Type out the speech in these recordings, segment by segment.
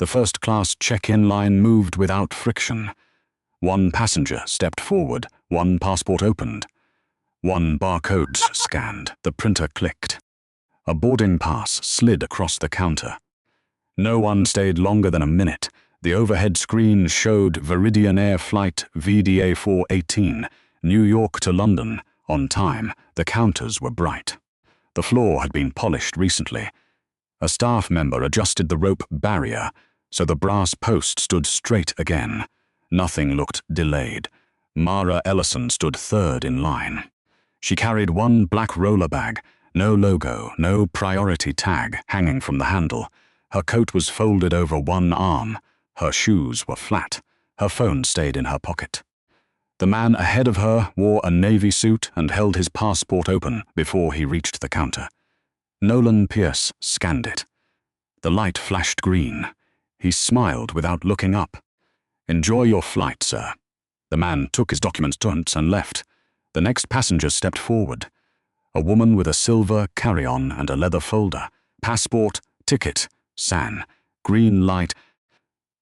The first-class check-in line moved without friction. One passenger stepped forward, one passport opened. One barcode scanned, the printer clicked. A boarding pass slid across the counter. No one stayed longer than a minute. The overhead screen showed Viridian Air Flight VDA 418, New York to London, on time. The counters were bright. The floor had been polished recently. A staff member adjusted the rope barrier so the brass post stood straight again. Nothing looked delayed. Mara Ellison stood third in line. She carried one black roller bag, no logo, no priority tag hanging from the handle. Her coat was folded over one arm. Her shoes were flat. Her phone stayed in her pocket. The man ahead of her wore a navy suit and held his passport open before he reached the counter. Nolan Pierce scanned it. The light flashed green. He smiled without looking up. "Enjoy your flight, sir." The man took his documents and left. The next passenger stepped forward. A woman with a silver carry-on and a leather folder. Passport, ticket, SAN, green light.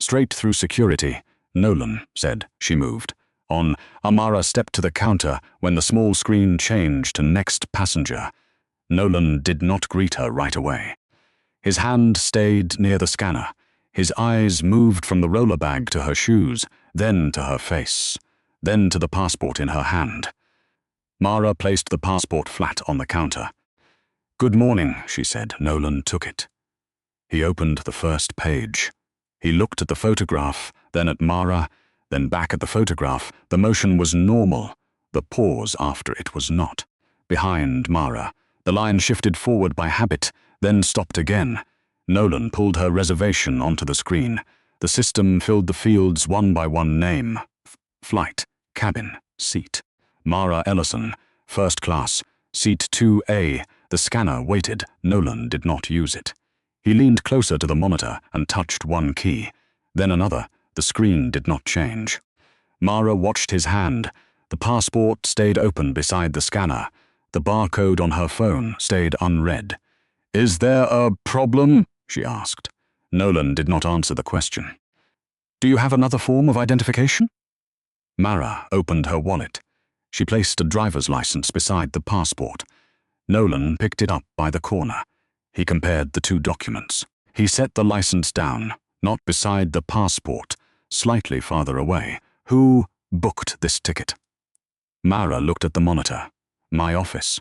"Straight through security," Nolan said. She moved. On, Amara stepped to the counter when the small screen changed to next passenger. Nolan did not greet her right away. His hand stayed near the scanner. His eyes moved from the roller bag to her shoes, then to her face, then to the passport in her hand. Mara placed the passport flat on the counter. "Good morning," she said. Nolan took it. He opened the first page. He looked at the photograph, then at Mara, then back at the photograph. The motion was normal. The pause after it was not. Behind Mara, the line shifted forward by habit, then stopped again. Nolan pulled her reservation onto the screen. The system filled the fields one by one: name, flight, cabin, seat. Mara Ellison, first class, seat 2A. The scanner waited. Nolan did not use it. He leaned closer to the monitor and touched one key, then another. The screen did not change. Mara watched his hand. The passport stayed open beside the scanner. The barcode on her phone stayed unread. "Is there a problem?" she asked. Nolan did not answer the question. "Do you have another form of identification?" Mara opened her wallet. She placed a driver's license beside the passport. Nolan picked it up by the corner. He compared the two documents. He set the license down, not beside the passport, slightly farther away. "Who booked this ticket?" Mara looked at the monitor. "My office."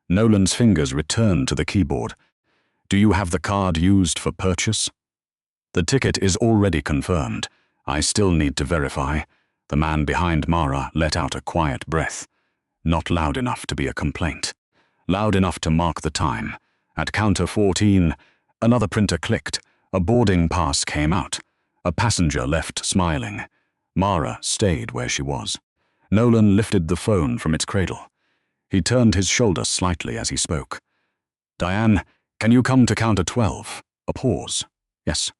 Nolan's fingers returned to the keyboard. "Do you have the card used for purchase?" "The ticket is already confirmed. I still need to verify." The man behind Mara let out a quiet breath. Not loud enough to be a complaint. Loud enough to mark the time. At counter 14, another printer clicked. A boarding pass came out. A passenger left smiling. Mara stayed where she was. Nolan lifted the phone from its cradle. He turned his shoulder slightly as he spoke. "Diane, can you come to counter 12? A pause. "Yes."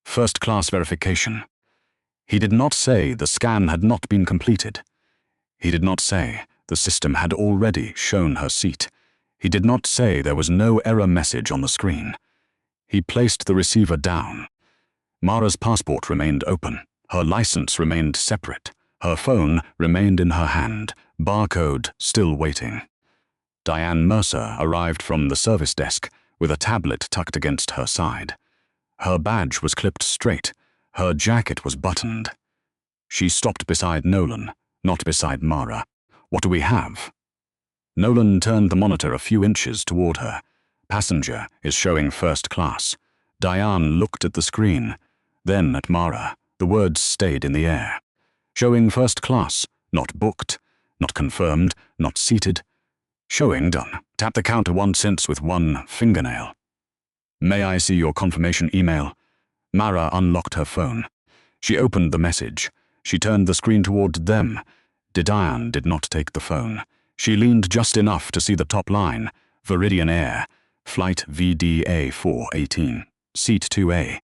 "First class verification." He did not say the scan had not been completed. He did not say the system had already shown her seat. He did not say there was no error message on the screen. He placed the receiver down. Mara's passport remained open. Her license remained separate. Her phone remained in her hand. Barcode still waiting. Diane Mercer arrived from the service desk with a tablet tucked against her side. Her badge was clipped straight. Her jacket was buttoned. She stopped beside Nolan, not beside Mara. "What do we have?" Nolan turned the monitor a few inches toward her. "Passenger is showing first class." Diane looked at the screen, then at Mara. The words stayed in the air. "Showing first class, not booked, not confirmed, not seated. Showing done." Tap the counter once with one fingernail. "May I see your confirmation email?" Mara unlocked her phone. She opened the message. She turned the screen toward them. Diane did not take the phone. She leaned just enough to see the top line. Viridian Air, Flight VDA 418, Seat 2A.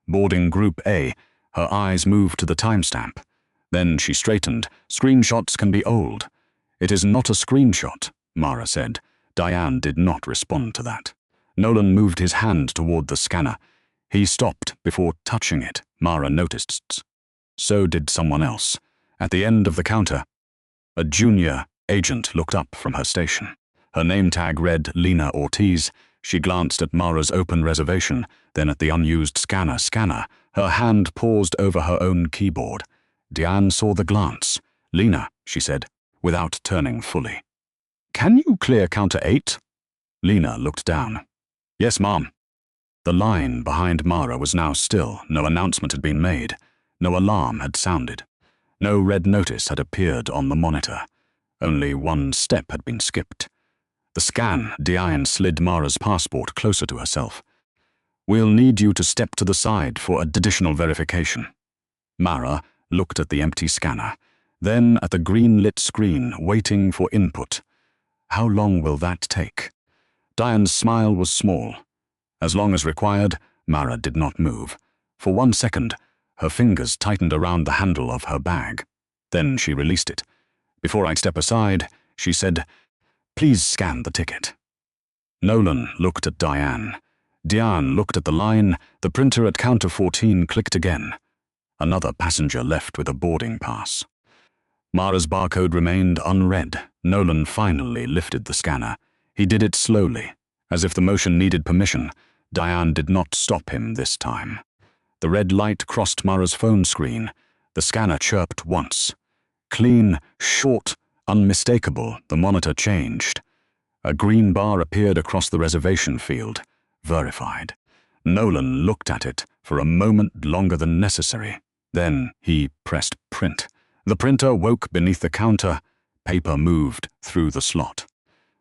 Boarding Group A. Her eyes moved to the timestamp. Then she straightened. "Screenshots can be old." "It is not a screenshot," Mara said. Diane did not respond to that. Nolan moved his hand toward the scanner. He stopped before touching it, Mara noticed. So did someone else. At the end of the counter, a junior agent looked up from her station. Her name tag read Lena Ortiz. She glanced at Mara's open reservation, then at the unused scanner. Her hand paused over her own keyboard. Diane saw the glance. "Lena," she said, without turning fully. "Can you clear counter 8? Lena looked down. "Yes, ma'am." The line behind Mara was now still. No announcement had been made. No alarm had sounded. No red notice had appeared on the monitor. Only one step had been skipped. The scan, Diane slid Mara's passport closer to herself. "We'll need you to step to the side for additional verification." Mara looked at the empty scanner, then at the green-lit screen, waiting for input. How long will that take? Diane's smile was small. As long as required, Mara did not move. For 1 second, her fingers tightened around the handle of her bag. Then she released it. "Before I step aside," she said, "please scan the ticket." Nolan looked at Diane. Diane looked at the line. The printer at counter 14 clicked again. Another passenger left with a boarding pass. Mara's barcode remained unread. Nolan finally lifted the scanner. He did it slowly, as if the motion needed permission. Diane did not stop him this time. The red light crossed Mara's phone screen. The scanner chirped once. Clean, short, unmistakable, the monitor changed. A green bar appeared across the reservation field. Verified. Nolan looked at it for a moment longer than necessary. Then he pressed print. The printer woke beneath the counter. Paper moved through the slot.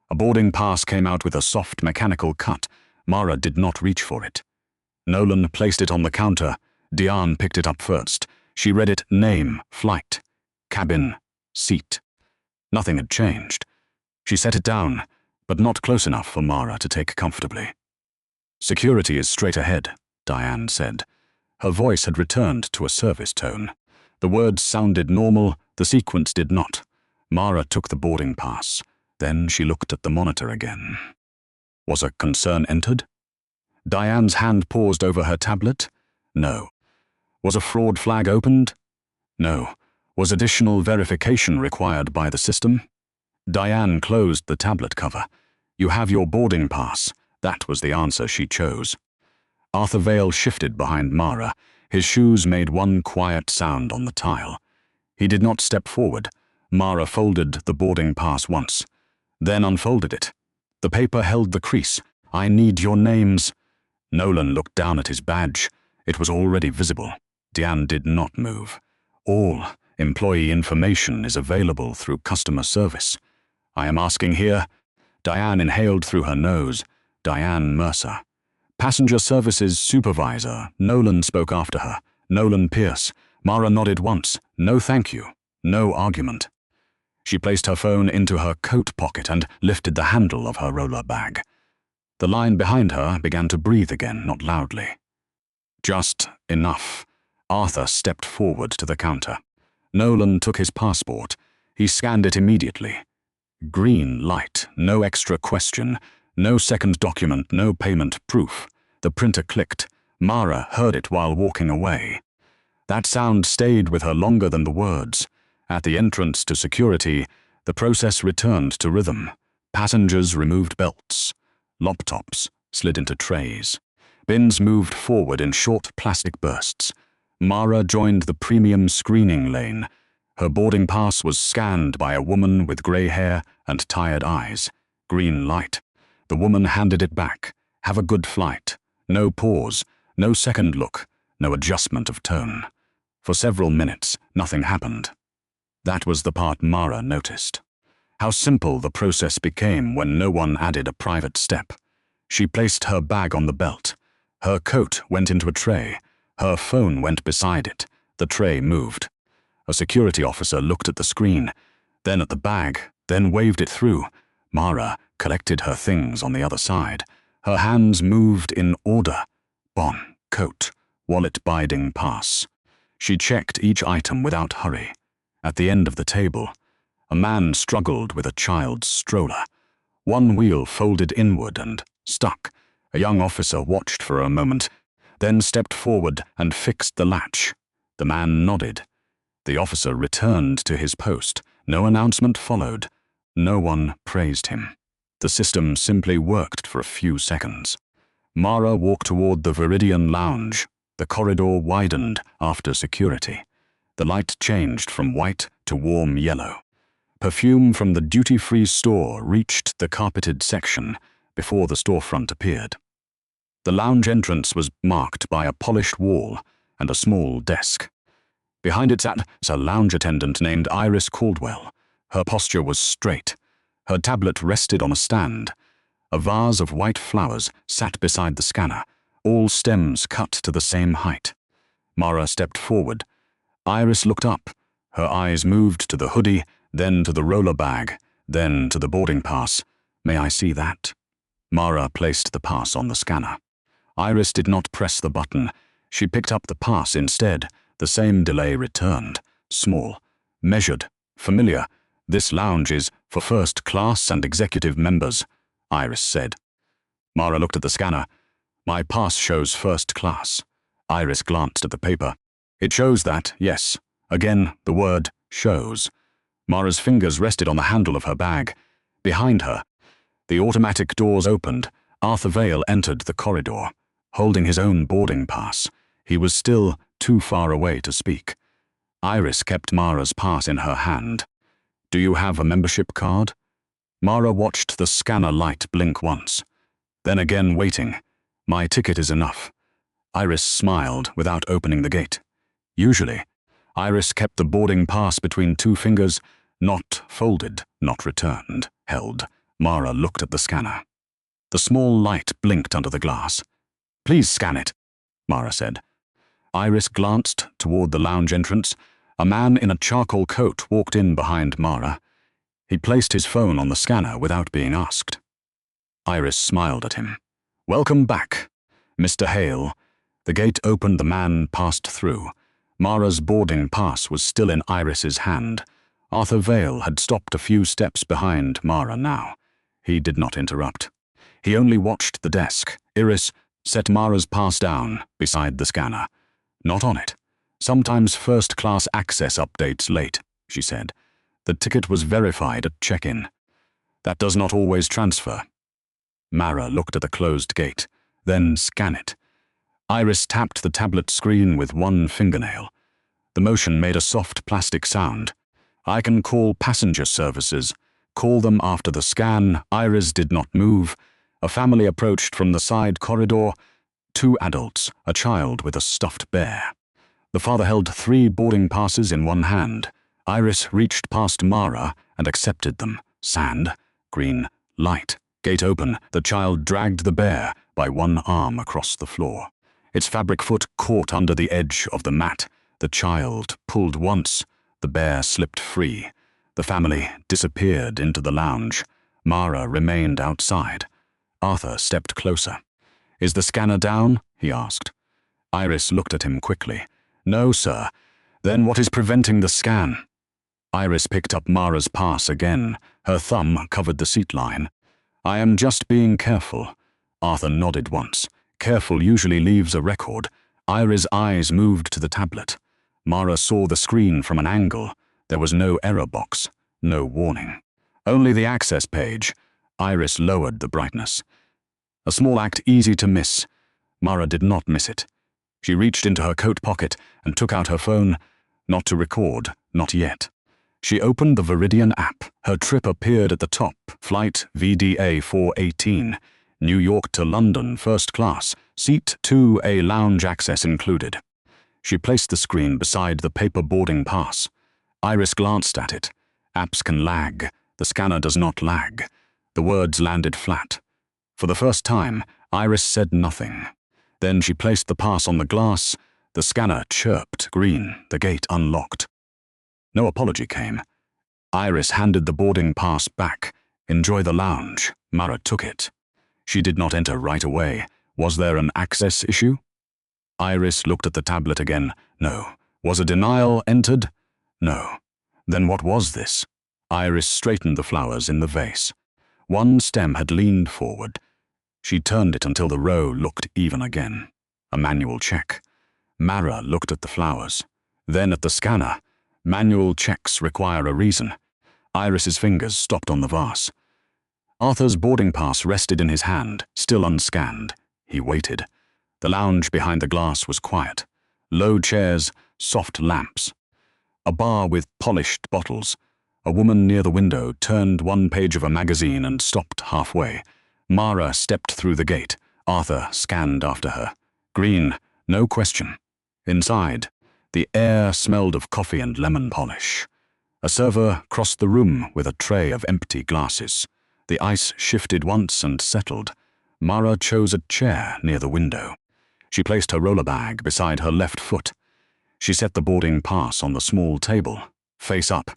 A boarding pass came out with a soft mechanical cut. Mara did not reach for it. Nolan placed it on the counter. Diane picked it up first. She read it: name, flight, cabin, seat. Nothing had changed. She set it down, but not close enough for Mara to take comfortably. "Security is straight ahead," Diane said. Her voice had returned to a service tone. The words sounded normal, the sequence did not. Mara took the boarding pass. Then she looked at the monitor again. Was a concern entered? Diane's hand paused over her tablet. No. Was a fraud flag opened? No. Was additional verification required by the system? Diane closed the tablet cover. "You have your boarding pass." That was the answer she chose. Arthur Vale shifted behind Mara. His shoes made one quiet sound on the tile. He did not step forward. Mara folded the boarding pass once, then unfolded it. The paper held the crease. "I need your names." Nolan looked down at his badge. It was already visible. Diane did not move. "All employee information is available through customer service. I am asking here." Diane inhaled through her nose. Diane Mercer. "Passenger Services Supervisor." Nolan spoke after her. "Nolan Pierce." Mara nodded once. "No thank you." No argument. She placed her phone into her coat pocket and lifted the handle of her roller bag. The line behind her began to breathe again, not loudly. Just enough. Arthur stepped forward to the counter. Nolan took his passport. He scanned it immediately. Green light, no extra question, no second document, no payment proof. The printer clicked. Mara heard it while walking away. That sound stayed with her longer than the words. At the entrance to security, the process returned to rhythm. Passengers removed belts. Laptops slid into trays. Bins moved forward in short plastic bursts. Mara joined the premium screening lane. Her boarding pass was scanned by a woman with grey hair and tired eyes. Green light. The woman handed it back. "Have a good flight." No pause, no second look, no adjustment of tone. For several minutes, nothing happened. That was the part Mara noticed. How simple the process became when no one added a private step. She placed her bag on the belt. Her coat went into a tray. Her phone went beside it. The tray moved. A security officer looked at the screen, then at the bag, then waved it through. Mara collected her things on the other side. Her hands moved in order. Bon, coat, wallet, biding pass. She checked each item without hurry. At the end of the table, a man struggled with a child's stroller. One wheel folded inward and stuck. A young officer watched for a moment. then stepped forward and fixed the latch. The man nodded. The officer returned to his post. No announcement followed. No one praised him. The system simply worked for a few seconds. Mara walked toward the Viridian Lounge. The corridor widened after security. The light changed from white to warm yellow. Perfume from the duty-free store reached the carpeted section before the storefront appeared. The lounge entrance was marked by a polished wall and a small desk. Behind it sat a lounge attendant named Iris Caldwell. Her posture was straight. Her tablet rested on a stand. A vase of white flowers sat beside the scanner, all stems cut to the same height. Mara stepped forward. Iris looked up. Her eyes moved to the hoodie, then to the roller bag, then to the boarding pass. "May I see that?" Mara placed the pass on the scanner. Iris did not press the button. She picked up the pass instead. The same delay returned. Small, measured, familiar. "This lounge is for first class and executive members," Iris said. Mara looked at the scanner. "My pass shows first class." Iris glanced at the paper. "It shows that, yes." Again, the word shows. Mara's fingers rested on the handle of her bag. Behind her, the automatic doors opened. Arthur Vale entered the corridor, holding his own boarding pass. He was still too far away to speak. Iris kept Mara's pass in her hand. "Do you have a membership card?" Mara watched the scanner light blink once, then again waiting. "My ticket is enough." Iris smiled without opening the gate. Usually, Iris kept the boarding pass between two fingers, not folded, not returned, held. Mara looked at the scanner. The small light blinked under the glass. "Please scan it," Mara said. Iris glanced toward the lounge entrance. A man in a charcoal coat walked in behind Mara. He placed his phone on the scanner without being asked. Iris smiled at him. "Welcome back, Mr. Hale." The gate opened. The man passed through. Mara's boarding pass was still in Iris's hand. Arthur Vale had stopped a few steps behind Mara now. He did not interrupt. He only watched the desk. Iris set Mara's pass down beside the scanner. "Not on it. Sometimes first-class access updates late," she said. "The ticket was verified at check-in. That does not always transfer." Mara looked at the closed gate, then scan it. Iris tapped the tablet screen with one fingernail. The motion made a soft plastic sound. "I can call passenger services. Call them after the scan." Iris did not move. A family approached from the side corridor. 2 adults, a child with a stuffed bear. The father held 3 boarding passes in one hand. Iris reached past Mara and accepted them. Sand, green, light. Gate open. The child dragged the bear by one arm across the floor. Its fabric foot caught under the edge of the mat. The child pulled once. The bear slipped free. The family disappeared into the lounge. Mara remained outside. Arthur stepped closer. "Is the scanner down?" he asked. Iris looked at him quickly. "No, sir." "Then what is preventing the scan?" Iris picked up Mara's pass again. Her thumb covered the seat line. "I am just being careful." Arthur nodded once. Careful usually leaves a record. Iris' eyes moved to the tablet. Mara saw the screen from an angle. There was no error box, no warning. Only the access page. Iris lowered the brightness. A small act easy to miss. Mara did not miss it. She reached into her coat pocket and took out her phone. Not to record, not yet. She opened the Viridian app. Her trip appeared at the top. Flight VDA 418. New York to London, first class. Seat 2A, lounge access included. She placed the screen beside the paper boarding pass. Iris glanced at it. Apps can lag. The scanner does not lag. The words landed flat. For the first time, Iris said nothing. Then she placed the pass on the glass. The scanner chirped green. The gate unlocked. No apology came. Iris handed the boarding pass back. "Enjoy the lounge." Mara took it. She did not enter right away. Was there an access issue? Iris looked at the tablet again. No. Was a denial entered? No. Then what was this? Iris straightened the flowers in the vase. One stem had leaned forward. She turned it until the row looked even again. A manual check. Mara looked at the flowers, then at the scanner. Manual checks require a reason. Iris's fingers stopped on the vase. Arthur's boarding pass rested in his hand, still unscanned. He waited. The lounge behind the glass was quiet. Low chairs, soft lamps. A bar with polished bottles. A woman near the window turned one page of a magazine and stopped halfway. Mara stepped through the gate. Arthur scanned after her. Green, no question. Inside, the air smelled of coffee and lemon polish. A server crossed the room with a tray of empty glasses. The ice shifted once and settled. Mara chose a chair near the window. She placed her roller bag beside her left foot. She set the boarding pass on the small table, face up.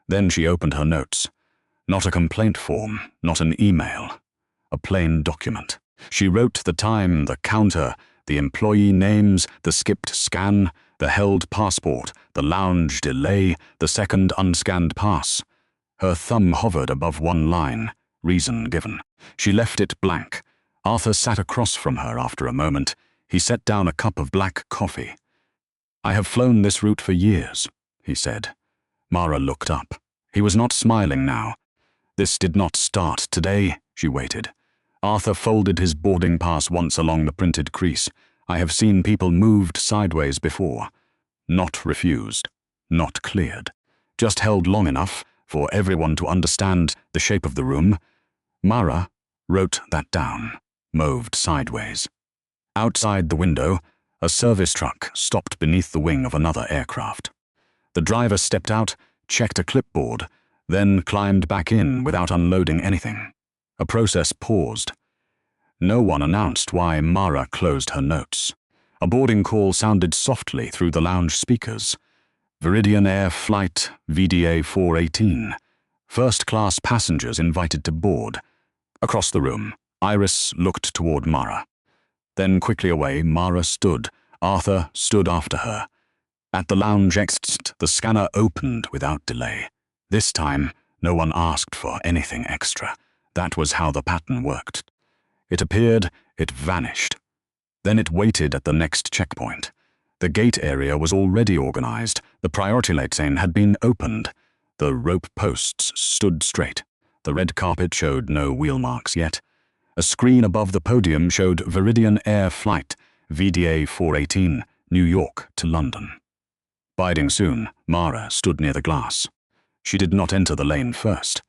Then she opened her notes. Not a complaint form, not an email. A plain document. She wrote the time, the counter, the employee names, the skipped scan, the held passport, the lounge delay, the second unscanned pass. Her thumb hovered above one line. Reason given. She left it blank. Arthur sat across from her after a moment. He set down a cup of black coffee. I have flown this route for years, he said. Mara looked up. He was not smiling now. This did not start today, she waited. Arthur folded his boarding pass once along the printed crease. I have seen people moved sideways before. Not refused. Not cleared. Just held long enough for everyone to understand the shape of the room. Mara wrote that down, moved sideways. Outside the window, a service truck stopped beneath the wing of another aircraft. The driver stepped out, checked a clipboard, then climbed back in without unloading anything. A process paused. No one announced why Mara closed her notes. A boarding call sounded softly through the lounge speakers. Viridian Air Flight VDA 418. First-class passengers invited to board. Across the room, Iris looked toward Mara. Then quickly away, Mara stood. Arthur stood after her. At the lounge exit, the scanner opened without delay. This time, no one asked for anything extra. That was how the pattern worked. It appeared, it vanished. Then it waited at the next checkpoint. The gate area was already organized. The priority lane had been opened. The rope posts stood straight. The red carpet showed no wheel marks yet. A screen above the podium showed Viridian Air Flight, VDA 418, New York to London. Biding soon, Mara stood near the glass. She did not enter the lane first.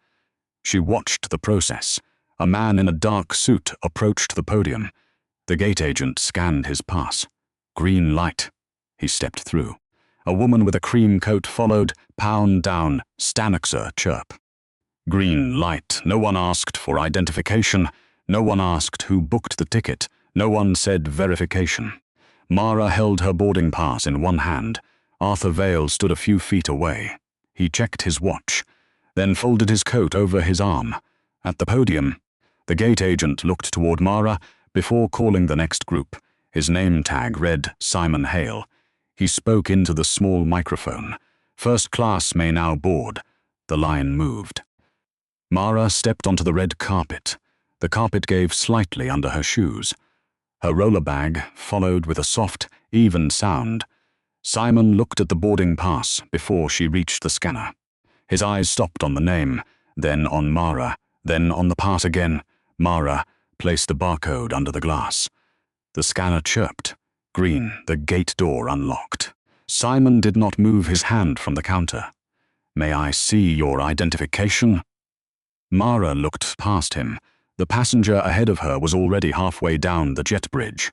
She watched the process. A man in a dark suit approached the podium. The gate agent scanned his pass. Green light. He stepped through. A woman with a cream coat followed, pound down, Stanixer chirp. Green light. No one asked for identification. No one asked who booked the ticket. No one said verification. Mara held her boarding pass in one hand. Arthur Vale stood a few feet away. He checked his watch, then folded his coat over his arm. At the podium, the gate agent looked toward Mara before calling the next group. His name tag read Simon Hale. He spoke into the small microphone. First class may now board. The line moved. Mara stepped onto the red carpet. The carpet gave slightly under her shoes. Her roller bag followed with a soft, even sound. Simon looked at the boarding pass before she reached the scanner. His eyes stopped on the name, then on Mara, then on the pass again. Mara placed the barcode under the glass. The scanner chirped. Green, the gate door unlocked. Simon did not move his hand from the counter. May I see your identification? Mara looked past him. The passenger ahead of her was already halfway down the jet bridge.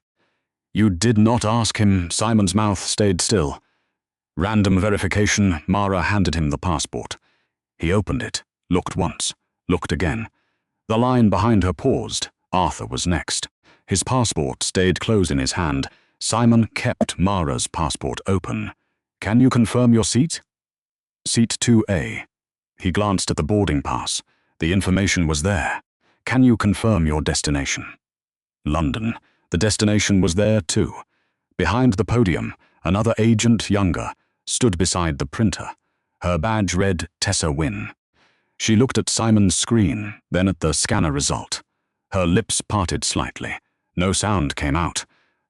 You did not ask him. Simon's mouth stayed still. Random verification. Mara handed him the passport. He opened it, looked once, looked again. The line behind her paused. Arthur was next. His passport stayed closed in his hand. Simon kept Mara's passport open. Can you confirm your seat? Seat 2A. He glanced at the boarding pass. The information was there. Can you confirm your destination? London. The destination was there too. Behind the podium, another agent, younger, stood beside the printer. Her badge read Tessa Wynne. She looked at Simon's screen, then at the scanner result. Her lips parted slightly. No sound came out.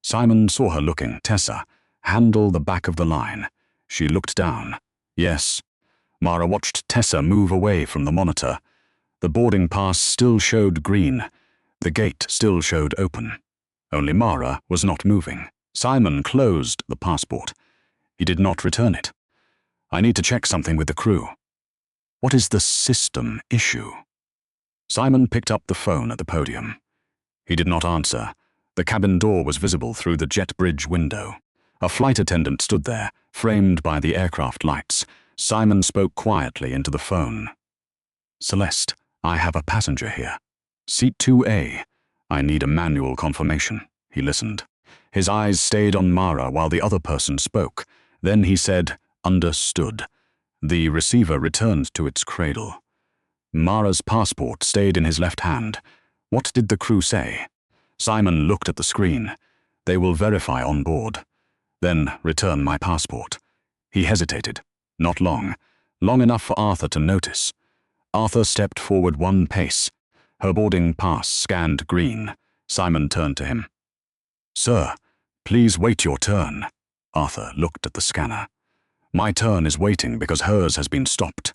Simon saw her looking. Tessa, handle the back of the line. She looked down. Yes. Mara watched Tessa move away from the monitor. The boarding pass still showed green. The gate still showed open. Only Mara was not moving. Simon closed the passport. He did not return it. I need to check something with the crew. What is the system issue? Simon picked up the phone at the podium. He did not answer. The cabin door was visible through the jet bridge window. A flight attendant stood there, framed by the aircraft lights. Simon spoke quietly into the phone. Celeste, I have a passenger here. Seat 2A. I need a manual confirmation. He listened. His eyes stayed on Mara while the other person spoke. Then he said, understood. The receiver returned to its cradle. Mara's passport stayed in his left hand. What did the crew say? Simon looked at the screen. They will verify on board. Then return my passport. He hesitated. Not long. Long enough for Arthur to notice. Arthur stepped forward 1 pace. Her boarding pass scanned green. Simon turned to him. Sir, please wait your turn. Arthur looked at the scanner. My turn is waiting because hers has been stopped.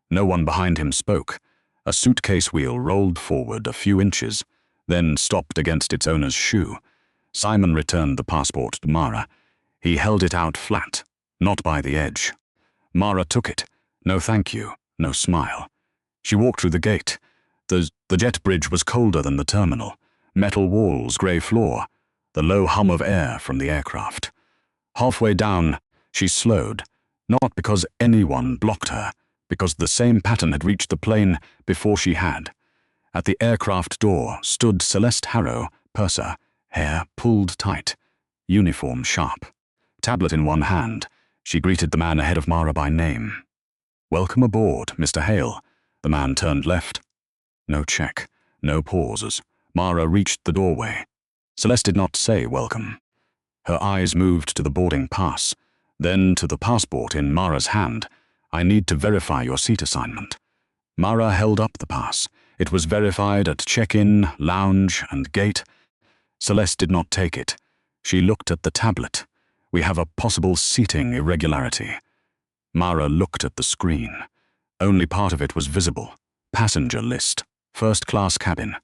No one behind him spoke. A suitcase wheel rolled forward a few inches, then stopped against its owner's shoe. Simon returned the passport to Mara. He held it out flat, not by the edge. Mara took it. No thank you, no smile. She walked through the gate. The jet bridge was colder than the terminal. Metal walls, grey floor. The low hum of air from the aircraft. Halfway down, she slowed, not because anyone blocked her, because the same pattern had reached the plane before she had. At the aircraft door stood Celeste Harrow, purser, hair pulled tight, uniform sharp. Tablet in one hand, she greeted the man ahead of Mara by name. Welcome aboard, Mr. Hale. The man turned left. No check, no pauses. Mara reached the doorway. Celeste did not say welcome. Her eyes moved to the boarding pass, then to the passport in Mara's hand. I need to verify your seat assignment. Mara held up the pass. It was verified at check-in, lounge, and gate. Celeste did not take it. She looked at the tablet. We have a possible seating irregularity. Mara looked at the screen. Only part of it was visible. Passenger list. First-class cabin.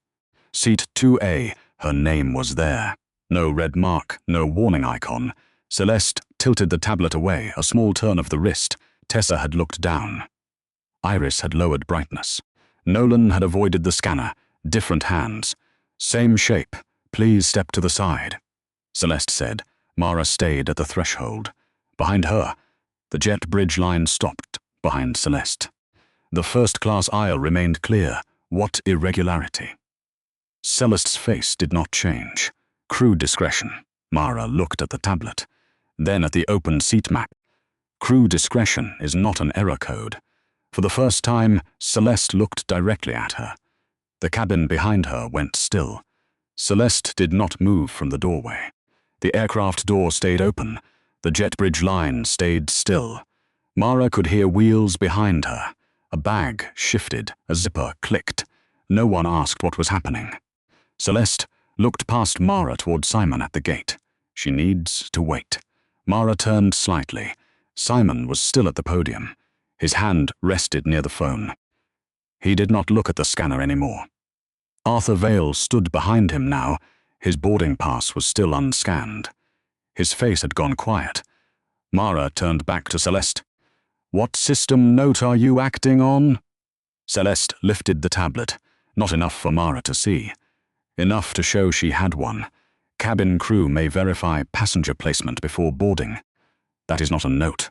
Seat 2A. Her name was there. No red mark, no warning icon. Celeste tilted the tablet away, a small turn of the wrist. Tessa had looked down. Iris had lowered brightness. Nolan had avoided the scanner. Different hands. Same shape. Please step to the side. Celeste said. Mara stayed at the threshold. Behind her, the jet bridge line stopped behind Celeste. The first-class aisle remained clear. What irregularity? Celeste's face did not change. Crew discretion. Mara looked at the tablet, then at the open seat map. Crew discretion is not an error code. For the first time, Celeste looked directly at her. The cabin behind her went still. Celeste did not move from the doorway. The aircraft door stayed open. The jet bridge line stayed still. Mara could hear wheels behind her. A bag shifted, a zipper clicked. No one asked what was happening. Celeste looked past Mara toward Simon at the gate. She needs to wait. Mara turned slightly. Simon was still at the podium. His hand rested near the phone. He did not look at the scanner anymore. Arthur Vale stood behind him now. His boarding pass was still unscanned. His face had gone quiet. Mara turned back to Celeste. What system note are you acting on? Celeste lifted the tablet. Not enough for Mara to see. Enough to show she had one. Cabin crew may verify passenger placement before boarding. That is not a note.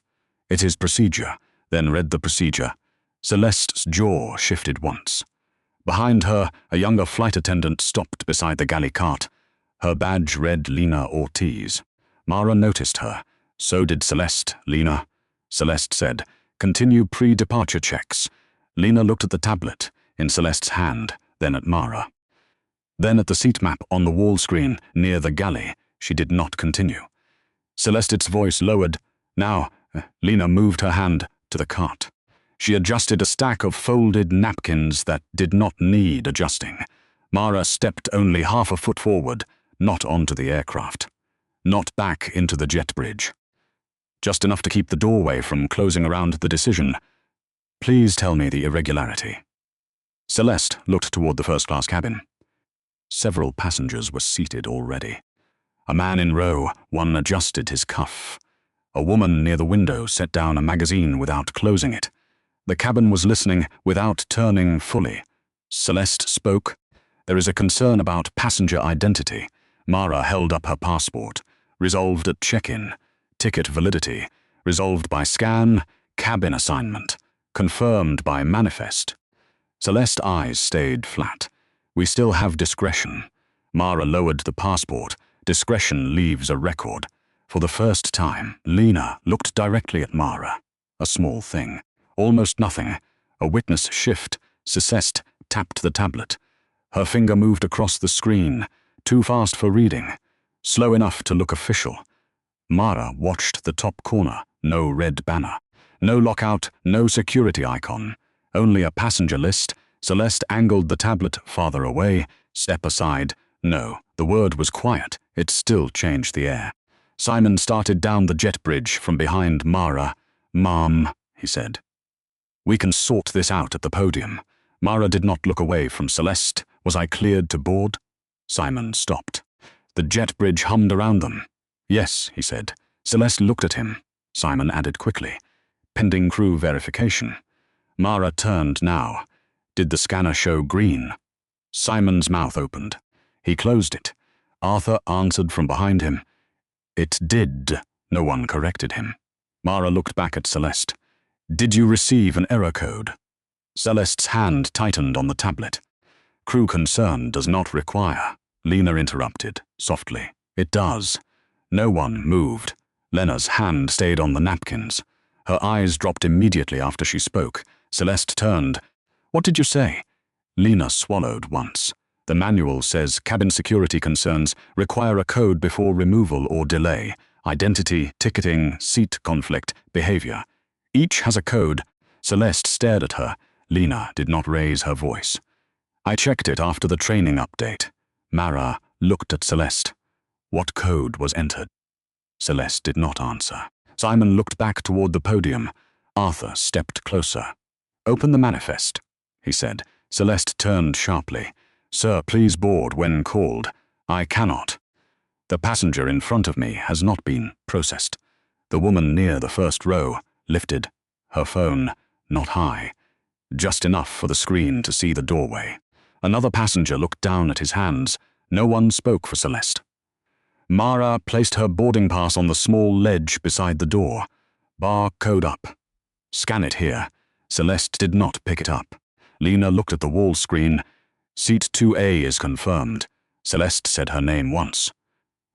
It is procedure. Then read the procedure. Celeste's jaw shifted once. Behind her, a younger flight attendant stopped beside the galley cart. Her badge read Lena Ortiz. Mara noticed her. So did Celeste, Lena. Celeste said, continue pre-departure checks. Lena looked at the tablet in Celeste's hand, then at Mara. Then at the seat map on the wall screen near the galley. She did not continue. Celeste's voice lowered. Now, Lena moved her hand to the cart. She adjusted a stack of folded napkins that did not need adjusting. Mara stepped only half a foot forward, not onto the aircraft. not back into the jet bridge. Just enough to keep the doorway from closing around the decision. Please tell me the irregularity. Celeste looked toward the first-class cabin. Several passengers were seated already. A man in row one adjusted his cuff. A woman near the window set down a magazine without closing it. The cabin was listening without turning fully. Celeste spoke. There is a concern about passenger identity. Mara held up her passport. Resolved at check-in. Ticket validity. Resolved by scan. Cabin assignment. Confirmed by manifest. Celeste's eyes stayed flat. We still have discretion. Mara lowered the passport. Discretion leaves a record. For the first time, Lena looked directly at Mara. A small thing. Almost nothing. A witness shift. Celeste tapped the tablet. Her finger moved across the screen. Too fast for reading. Slow enough to look official. Mara watched the top corner. No red banner. No lockout, no security icon. Only a passenger list. Celeste angled the tablet farther away. Step aside. No, the word was quiet. It still changed the air. Simon started down the jet bridge from behind Mara. "Mom," he said. "We can sort this out at the podium." Mara did not look away from Celeste. "Was I cleared to board?" Simon stopped. The jet bridge hummed around them. "Yes," he said. Celeste looked at him. Simon added quickly. "Pending crew verification." Mara turned now. Did the scanner show green? Simon's mouth opened. He closed it. Arthur answered from behind him. It did. No one corrected him. Mara looked back at Celeste. "Did you receive an error code?" Celeste's hand tightened on the tablet. "Crew concern does not require." Lena interrupted, softly. "It does." No one moved. Lena's hand stayed on the napkins. Her eyes dropped immediately after she spoke. Celeste turned. "What did you say?" Lena swallowed once. "The manual says cabin security concerns require a code before removal or delay. Identity, ticketing, seat conflict, behavior. Each has a code." Celeste stared at her. Lena did not raise her voice. "I checked it after the training update." Mara looked at Celeste. "What code was entered?" Celeste did not answer. Simon looked back toward the podium. Arthur stepped closer. "Open the manifest," he said. Celeste turned sharply. "Sir, please board when called." "I cannot." "The passenger in front of me has not been processed." The woman near the first row lifted her phone, not high, just enough for the screen to see the doorway. Another passenger looked down at his hands. No one spoke for Celeste. Mara placed her boarding pass on the small ledge beside the door. "Barcode up." "Scan it here." Celeste did not pick it up. Lena looked at the wall screen. "Seat 2A is confirmed." Celeste said her name once.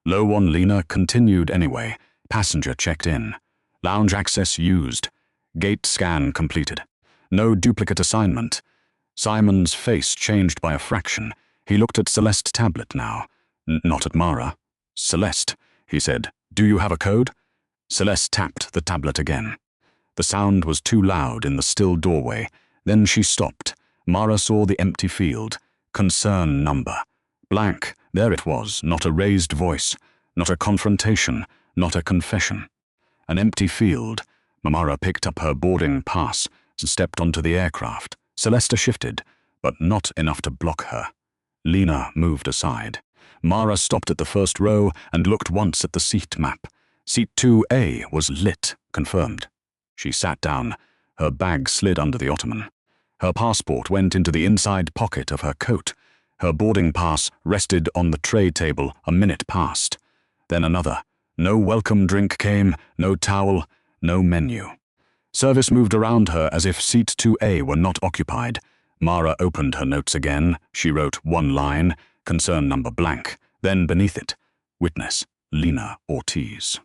Low one Lena continued anyway. Passenger checked in. Lounge access used. Gate scan completed. No duplicate assignment. Simon's face changed by a fraction. He looked at Celeste's tablet now. Not at Mara. "Celeste," he said, "do you have a code?" Celeste tapped the tablet again. The sound was too loud in the still doorway. Then she stopped. Mara saw the empty field. Concern number. Blank. There it was, not a raised voice, not a confrontation, not a confession. An empty field. Mara picked up her boarding pass and stepped onto the aircraft. Celeste shifted, but not enough to block her. Lena moved aside. Mara stopped at the first row and looked once at the seat map. Seat 2A was lit, confirmed. She sat down. Her bag slid under the ottoman. Her passport went into the inside pocket of her coat. Her boarding pass rested on the tray table. A minute passed. Then another. No welcome drink came, no towel, no menu. Service moved around her as if seat 2A were not occupied. Mara opened her notes again. She wrote one line, concern number blank. Then beneath it, witness, Lena Ortiz.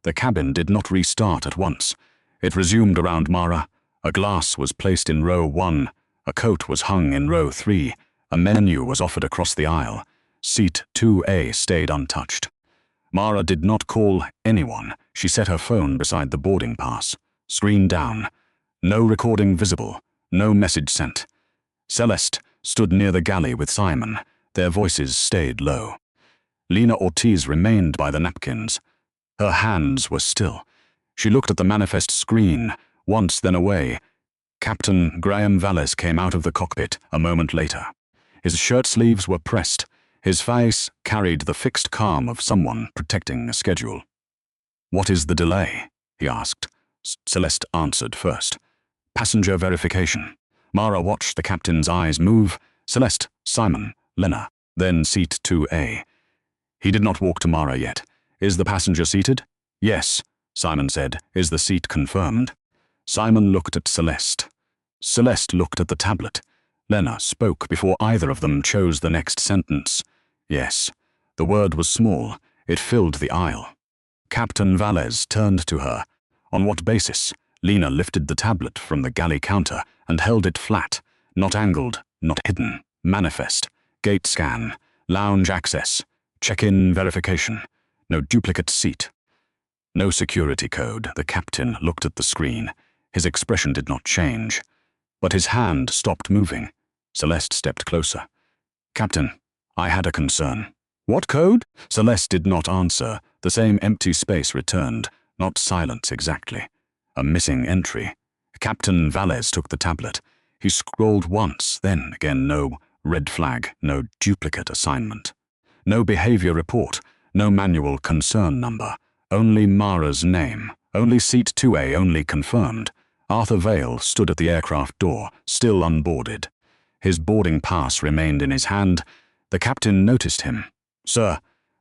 The cabin did not restart at once. It resumed around Mara. A glass was placed in row 1. A coat was hung in row 3. A menu was offered across the aisle. Seat 2A stayed untouched. Mara did not call anyone. She set her phone beside the boarding pass. Screen down. No recording visible. No message sent. Celeste stood near the galley with Simon. Their voices stayed low. Lena Ortiz remained by the napkins. Her hands were still. She looked at the manifest screen, once then away. Captain Graham Valles came out of the cockpit a moment later. His shirt sleeves were pressed. His face carried the fixed calm of someone protecting a schedule. "What is the delay?" he asked. Celeste answered first. "Passenger verification." Mara watched the captain's eyes move. Celeste, Simon, Lena, then seat 2A. He did not walk to Mara yet. "Is the passenger seated?" "Yes," Simon said. "Is the seat confirmed?" Simon looked at Celeste. Celeste looked at the tablet. Lena spoke before either of them chose the next sentence. "Yes." The word was small. It filled the aisle. Captain Valles turned to her. "On what basis?" Lena lifted the tablet from the galley counter and held it flat, not angled, not hidden. "Manifest, gate scan, lounge access, check-in verification, no duplicate seat." "No security code." The captain looked at the screen. His expression did not change, but his hand stopped moving. Celeste stepped closer. "Captain, I had a concern." "What code?" Celeste did not answer. The same empty space returned, not silence exactly. A missing entry. Captain Valles took the tablet. He scrolled once, then again no red flag, no duplicate assignment. No behavior report, no manual concern number. Only Mara's name. Only seat 2A, only confirmed. Arthur Vale stood at the aircraft door, still unboarded. His boarding pass remained in his hand. The captain noticed him. "Sir,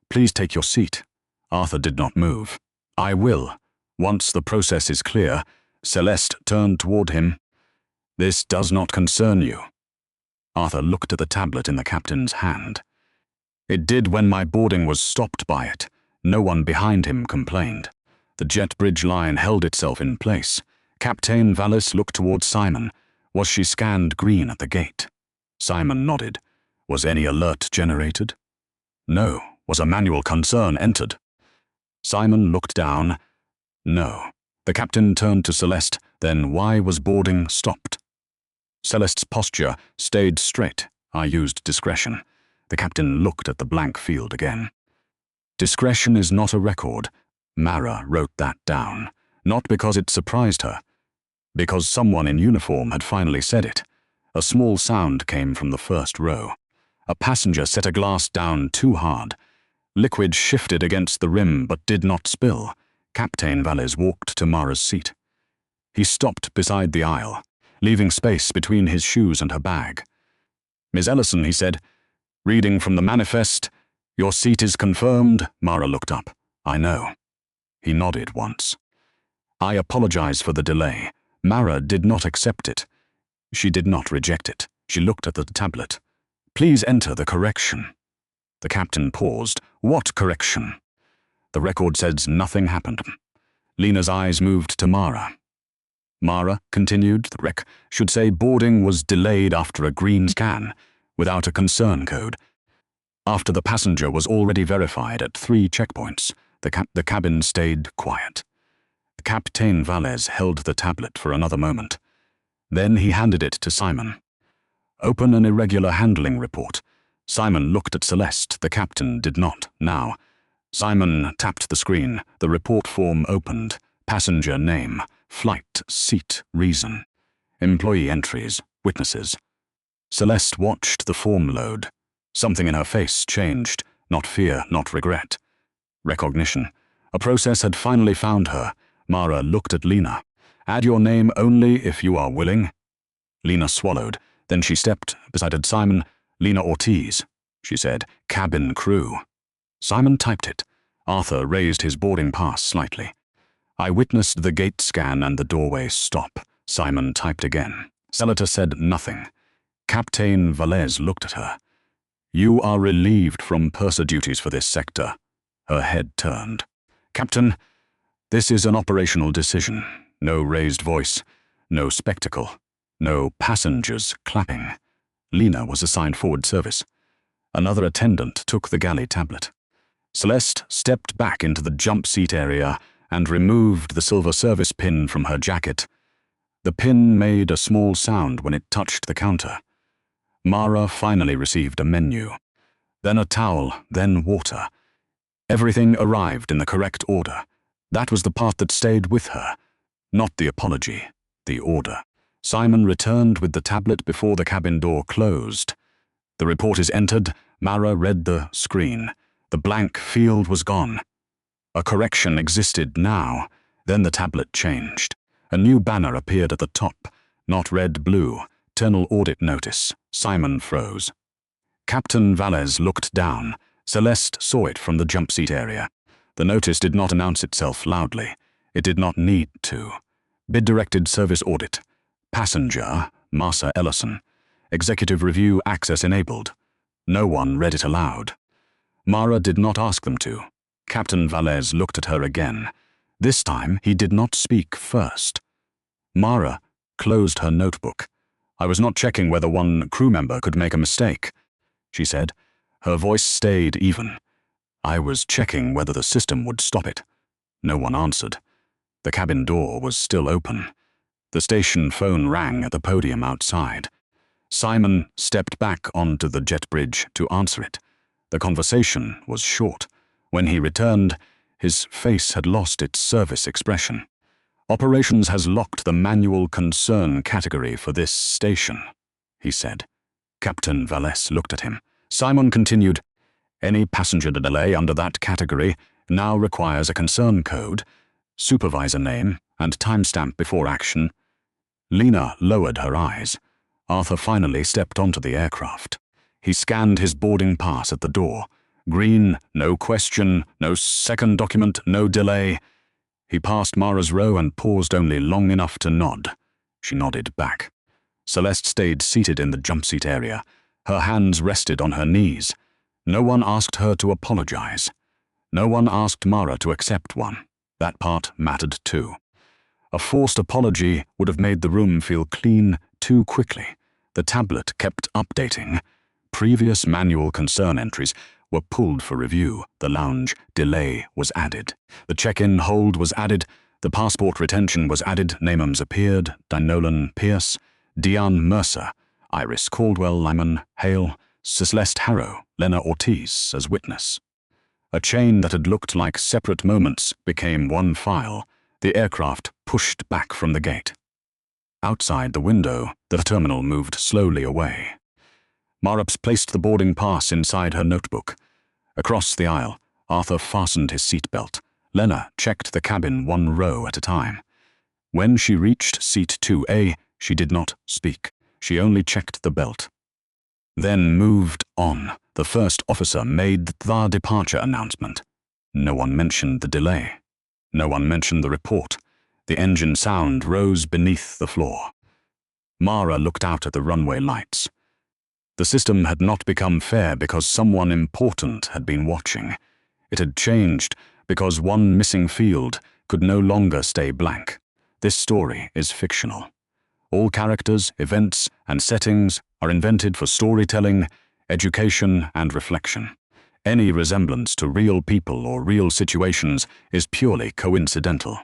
please take your seat." Arthur did not move. "I will. Once the process is clear." Celeste turned toward him. "This does not concern you." Arthur looked at the tablet in the captain's hand. "It did when my boarding was stopped by it. No one behind him complained." The jet bridge line held itself in place. Captain Valles looked toward Simon. Was she scanned green at the gate? Simon nodded. Was any alert generated? No. Was a manual concern entered? Simon looked down. No. The captain turned to Celeste. Then why was boarding stopped? Celeste's posture stayed straight. "I used discretion." The captain looked at the blank field again. "Discretion is not a record." Mara wrote that down. Not because it surprised her. Because someone in uniform had finally said it. A small sound came from the first row. A passenger set a glass down too hard. Liquid shifted against the rim but did not spill. Captain Valles walked to Mara's seat. He stopped beside the aisle, leaving space between his shoes and her bag. "Miss Ellison," he said, "reading from the manifest, your seat is confirmed." Mara looked up. "I know." He nodded once. "I apologize for the delay." Mara did not accept it. She did not reject it. She looked at the tablet. "Please enter the correction." The captain paused. "What correction?" "The record says nothing happened." Lena's eyes moved to Mara. Mara continued, "The rec should say boarding was delayed after a green scan, without a concern code. After the passenger was already verified at 3 checkpoints, the cabin stayed quiet." Captain Valles held the tablet for another moment. Then he handed it to Simon. "Open an irregular handling report." Simon looked at Celeste. The captain did not. Now, Simon tapped the screen. The report form opened. Passenger name, flight, seat, reason. Employee entries, witnesses. Celeste watched the form load. Something in her face changed. Not fear, not regret. Recognition. A process had finally found her. Mara looked at Lena. "Add your name only if you are willing." Lena swallowed. Then she stepped beside Simon. "Lena Ortiz," she said. "Cabin crew." Simon typed it. Arthur raised his boarding pass slightly. "I witnessed the gate scan and the doorway stop." Simon typed again. Celeste said nothing. Captain Valles looked at her. "You are relieved from purser duties for this sector." Her head turned. "Captain, this is an operational decision. No raised voice, no spectacle, no passengers clapping." Lena was assigned forward service. Another attendant took the galley tablet. Celeste stepped back into the jump seat area and removed the silver service pin from her jacket. The pin made a small sound when it touched the counter. Mara finally received a menu. Then a towel, then water. Everything arrived in the correct order. That was the part that stayed with her. Not the apology, the order. Simon returned with the tablet before the cabin door closed. The report is entered. Mara read the screen. The blank field was gone. A correction existed now. Then the tablet changed. A new banner appeared at the top. Not red-blue. Internal audit notice. Simon froze. Captain Valles looked down. Celeste saw it from the jump seat area. The notice did not announce itself loudly. It did not need to. Bid-directed service audit. Passenger, Massa Ellison. Executive review access enabled. No one read it aloud. Mara did not ask them to. Captain Valles looked at her again. This time he did not speak first. Mara closed her notebook. "I was not checking whether one crew member could make a mistake," she said. Her voice stayed even. "I was checking whether the system would stop it." No one answered. The cabin door was still open. The station phone rang at the podium outside. Simon stepped back onto the jet bridge to answer it. The conversation was short. When he returned, his face had lost its service expression. "Operations has locked the manual concern category for this station," he said. Captain Valles looked at him. Simon continued, "Any passenger delay under that category now requires a concern code, supervisor name, and timestamp before action." Lena lowered her eyes. Arthur finally stepped onto the aircraft. He scanned his boarding pass at the door. Green, no question, no second document, no delay. He passed Mara's row and paused only long enough to nod. She nodded back. Celeste stayed seated in the jump seat area. Her hands rested on her knees. No one asked her to apologize. No one asked Mara to accept one. That part mattered too. A forced apology would have made the room feel clean too quickly. The tablet kept updating. Previous manual concern entries were pulled for review. The lounge delay was added. The check-in hold was added. The passport retention was added. Names appeared. Dinolan Pierce, Diane Mercer, Iris Caldwell, Lyman Hale, Celeste Harrow, Lena Ortiz as witness. A chain that had looked like separate moments became one file. The aircraft pushed back from the gate. Outside the window, the terminal moved slowly away. Mara placed the boarding pass inside her notebook. Across the aisle, Arthur fastened his seatbelt. Lena checked the cabin one row at a time. When she reached seat 2A, she did not speak. She only checked the belt. Then moved on. The first officer made the departure announcement. No one mentioned the delay. No one mentioned the report. The engine sound rose beneath the floor. Mara looked out at the runway lights. The system had not become fair because someone important had been watching. It had changed because one missing field could no longer stay blank. This story is fictional. All characters, events, and settings are invented for storytelling, education, and reflection. Any resemblance to real people or real situations is purely coincidental.